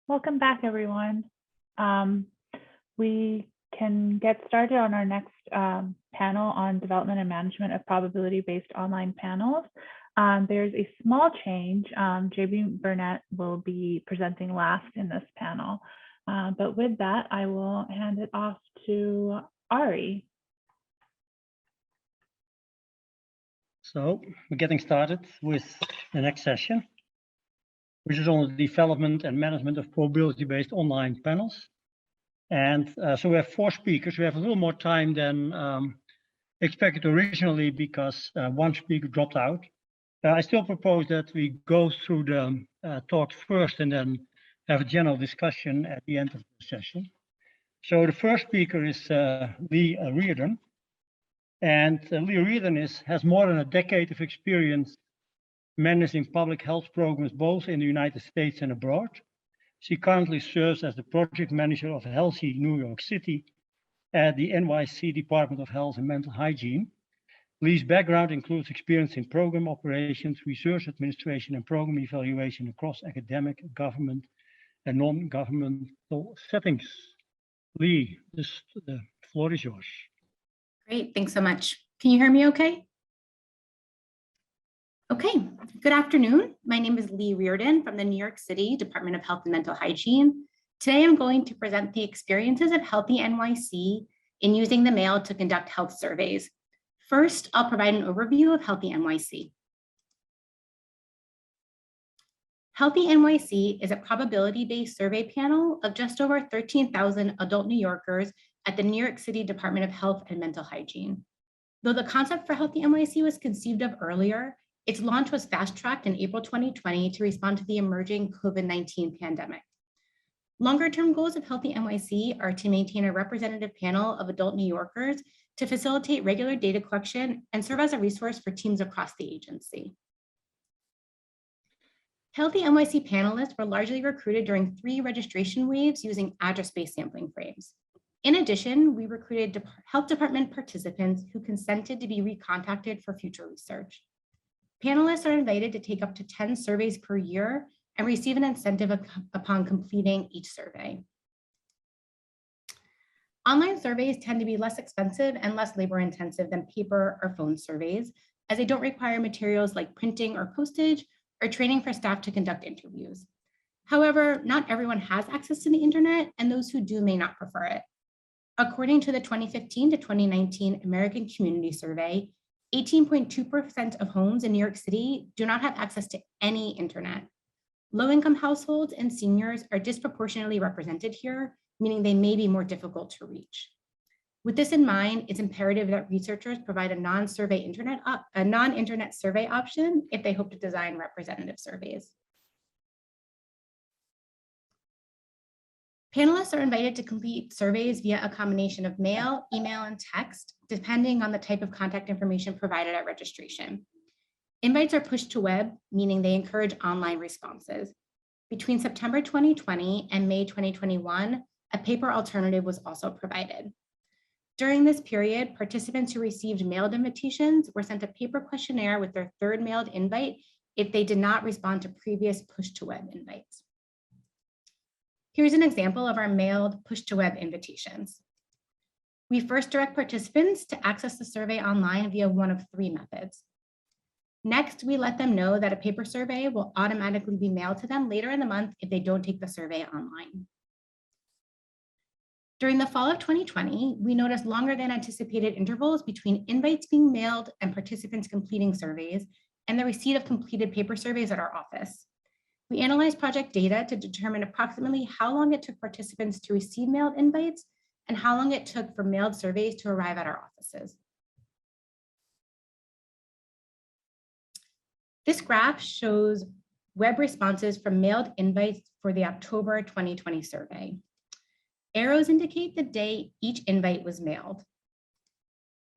Welcome back, everyone. We can get started on our next panel on development and management of probability-based online panels. There's a small change. JB Burnett will be presenting last in this panel. But with that, I will hand it off to Ari. So we're getting started with the next session, which is on the development and management of probability-based online panels. And so we have 4 speakers. We have a little more time than expected originally because one speaker dropped out. I still propose that we go through the talks first and then have a general discussion at the end of the session. So the first speaker is Leigh Reardon. And Leigh Reardon has more than a decade of experience managing public health programs both in the United States and abroad. She currently serves as the project manager of Healthy New York City at the NYC Department of Health and Mental Hygiene. Leigh's background includes experience in program operations, research administration, and program evaluation across academic, government, and non-governmental settings. Leigh, the floor is yours. Great, thanks so much. Can you hear me okay? Okay, good afternoon. My name is Leigh Reardon from the New York City Department of Health and Mental Hygiene. Today, I'm going to present the experiences of Healthy NYC in using the mail to conduct health surveys. First, I'll provide an overview of Healthy NYC. Healthy NYC is a probability-based survey panel of just over 13,000 adult New Yorkers at the New York City Department of Health and Mental Hygiene. Though the concept for Healthy NYC was conceived of earlier, its launch was fast-tracked in April 2020 to respond to the emerging COVID-19 pandemic. Longer-term goals of Healthy NYC are to maintain a representative panel of adult New Yorkers to facilitate regular data collection and serve as a resource for teams across the agency. Healthy NYC panelists were largely recruited during 3 registration waves using address-based sampling frames. In addition, we recruited health department participants who consented to be recontacted for future research. Panelists are invited to take up to 10 surveys per year and receive an incentive upon completing each survey. Online surveys tend to be less expensive and less labor-intensive than paper or phone surveys, as they don't require materials like printing or postage or training for staff to conduct interviews. However, not everyone has access to the internet, and those who do may not prefer it. According to the 2015 to 2019 American Community Survey, 18.2% of homes in New York City do not have access to any internet. Low-income households and seniors are disproportionately represented here, meaning they may be more difficult to reach. With this in mind, it's imperative that researchers provide a non-internet survey option if they hope to design representative surveys. Panelists are invited to complete surveys via a combination of mail, email, and text, depending on the type of contact information provided at registration. Invites are pushed to web, meaning they encourage online responses. Between September 2020 and May 2021, a paper alternative was also provided. During this period, participants who received mailed invitations were sent a paper questionnaire with their 3rd mailed invite if they did not respond to previous push-to-web invites. Here's an example of our mailed push-to-web invitations. We first direct participants to access the survey online via one of 3 methods. Next, we let them know that a paper survey will automatically be mailed to them later in the month if they don't take the survey online. During the fall of 2020, we noticed longer than anticipated intervals between invites being mailed and participants completing surveys and the receipt of completed paper surveys at our office. We analyzed project data to determine approximately how long it took participants to receive mailed invites and how long it took for mailed surveys to arrive at our offices. This graph shows web responses from mailed invites for the October 2020 survey. Arrows indicate the day each invite was mailed.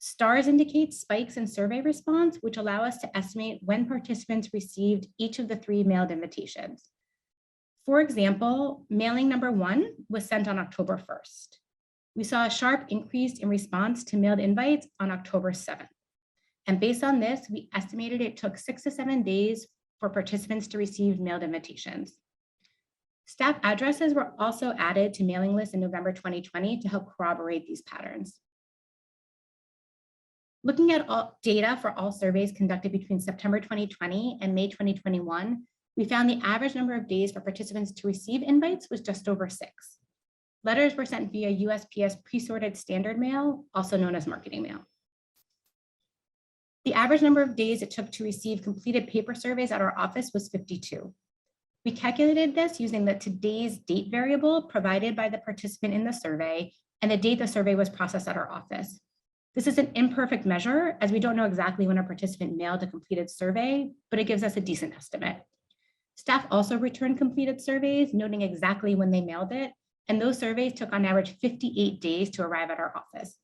Stars indicate spikes in survey response, which allow us to estimate when participants received each of the 3 mailed invitations. For example, mailing number 1 was sent on October 1st. We saw a sharp increase in response to mailed invites on October 7th. And based on this, we estimated it took 6 to 7 days for participants to receive mailed invitations. Staff addresses were also added to mailing lists in November 2020 to help corroborate these patterns. Looking at all data for all surveys conducted between September 2020 and May 2021, we found the average number of days for participants to receive invites was just over 6. Letters were sent via USPS pre-sorted standard mail, also known as marketing mail. The average number of days it took to receive completed paper surveys at our office was 52. We calculated this using the today's date variable provided by the participant in the survey and the date the survey was processed at our office. This is an imperfect measure as we don't know exactly when a participant mailed a completed survey, but it gives us a decent estimate. Staff also returned completed surveys, noting exactly when they mailed it, and those surveys took on average 58 days to arrive at our office.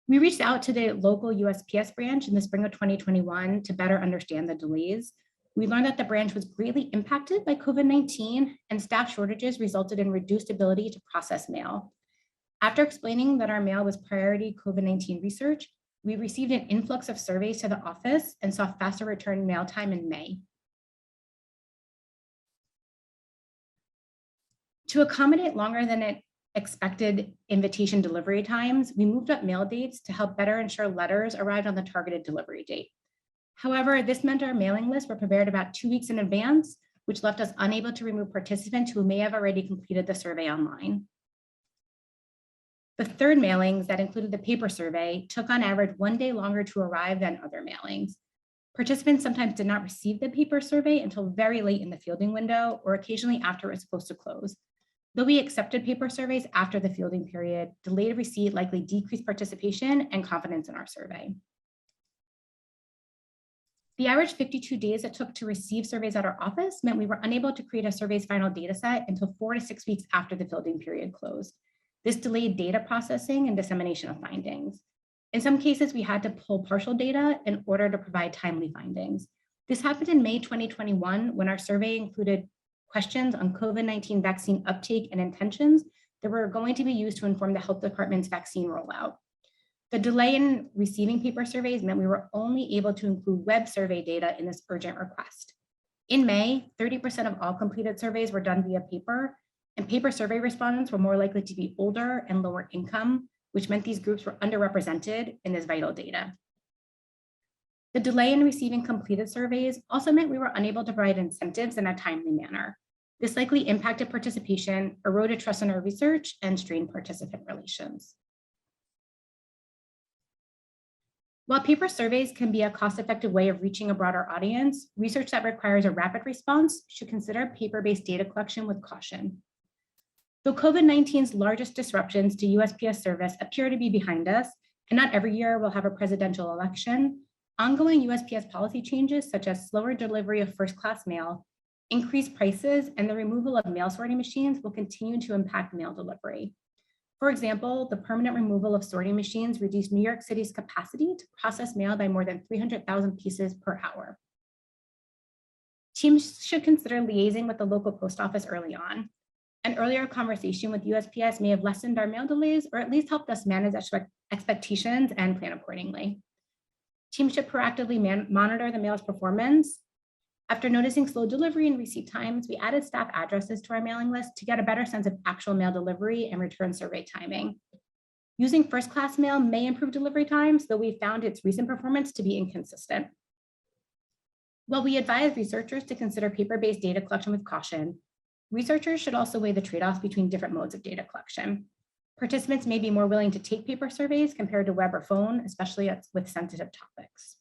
We reached out to the local USPS branch in the spring of 2021 to better understand the delays. We learned that the branch was greatly impacted by COVID-19 and staff shortages resulted in reduced ability to process mail. After explaining that our mail was priority COVID-19 research, we received an influx of surveys to the office and saw faster return mail time in May. To accommodate longer than expected invitation delivery times, we moved up mail dates to help better ensure letters arrived on the targeted delivery date. However, this meant our mailing lists were prepared about 2 weeks in advance, which left us unable to remove participants who may have already completed the survey online. The third mailings that included the paper survey took on average 1 day longer to arrive than other mailings. Participants sometimes did not receive the paper survey until very late in the fielding window or occasionally after it was supposed to close. Though we accepted paper surveys after the fielding period, delayed receipt likely decreased participation and confidence in our survey. The average 52 days it took to receive surveys at our office meant we were unable to create a survey's final data set until 4 to 6 weeks after the fielding period closed. This delayed data processing and dissemination of findings. In some cases, we had to pull partial data in order to provide timely findings. This happened in May 2021 when our survey included questions on COVID-19 vaccine uptake and intentions that were going to be used to inform the health department's vaccine rollout. The delay in receiving paper surveys meant we were only able to include web survey data in this urgent request. In May, 30% of all completed surveys were done via paper, and paper survey respondents were more likely to be older and lower income, which meant these groups were underrepresented in this vital data. The delay in receiving completed surveys also meant we were unable to provide incentives in a timely manner. This likely impacted participation, eroded trust in our research, and strained participant relations. While paper surveys can be a cost-effective way of reaching a broader audience, research that requires a rapid response should consider paper-based data collection with caution. Though COVID-19's largest disruptions to USPS service appear to be behind us, and not every year we'll have a presidential election, ongoing USPS policy changes such as slower delivery of first-class mail, increased prices, and the removal of mail sorting machines will continue to impact mail delivery. For example, the permanent removal of sorting machines reduced New York City's capacity to process mail by more than 300,000 pieces per hour. Teams should consider liaising with the local post office early on. An earlier conversation with USPS may have lessened our mail delays or at least helped us manage expectations and plan accordingly. Teams should proactively monitor the mail's performance. After noticing slow delivery and receipt times, we added staff addresses to our mailing list to get a better sense of actual mail delivery and return survey timing. Using first-class mail may improve delivery times, though we found its recent performance to be inconsistent. While we advise researchers to consider paper-based data collection with caution, researchers should also weigh the trade-offs between different modes of data collection. Participants may be more willing to take paper surveys compared to web or phone, especially with sensitive topics.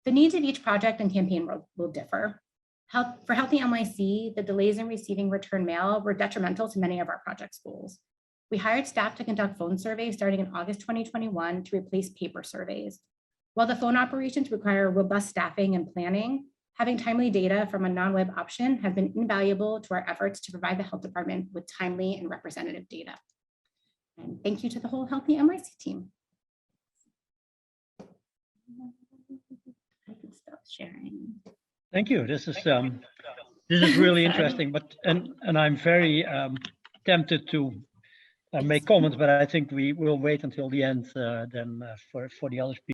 The needs of each project and campaign will differ. For Healthy NYC, the delays in receiving return mail were detrimental to many of our project's goals. We hired staff to conduct phone surveys starting in August 2021 to replace paper surveys. While the phone operations require robust staffing and planning, having timely data from a non-web option has been invaluable to our efforts to provide the health department with timely and representative data. And thank you to the whole Healthy NYC team. I can stop sharing. Thank you. This is really interesting, but and I'm very tempted to make comments, but I think we will wait until the end then for the other speakers.